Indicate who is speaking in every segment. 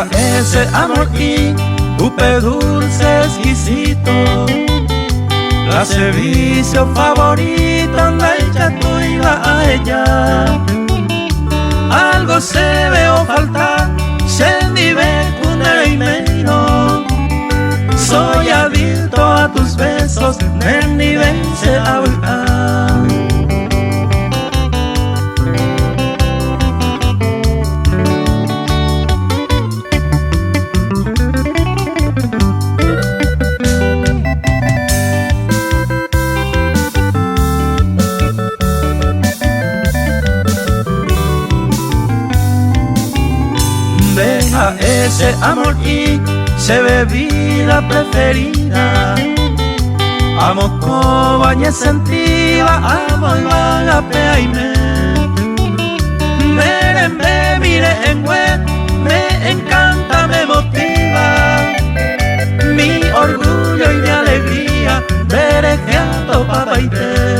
Speaker 1: Deja ese amor y upe dulce exquisito, la servicio favorito anda ella tú iba a ella. Algo se veo faltar, scendi ve y menos. Soy adicto a tus besos, nendi vence a volcar. Deja ese amor y se bebida preferida. Amo cobaña sentiva, amo y vagapea y me mire en web, me encanta, me motiva. Mi orgullo y mi alegría, berejeando papá y te.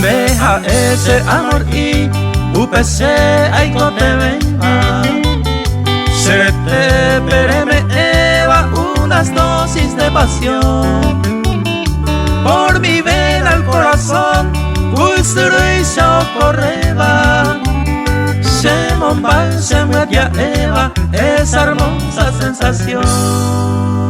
Speaker 1: Deja ese amor y UPC ay no te venga. Se te pereme eva unas dosis de pasión. Por mi vena al corazón, pulsero y socorreba. Se monban, se me eva esa hermosa sensación.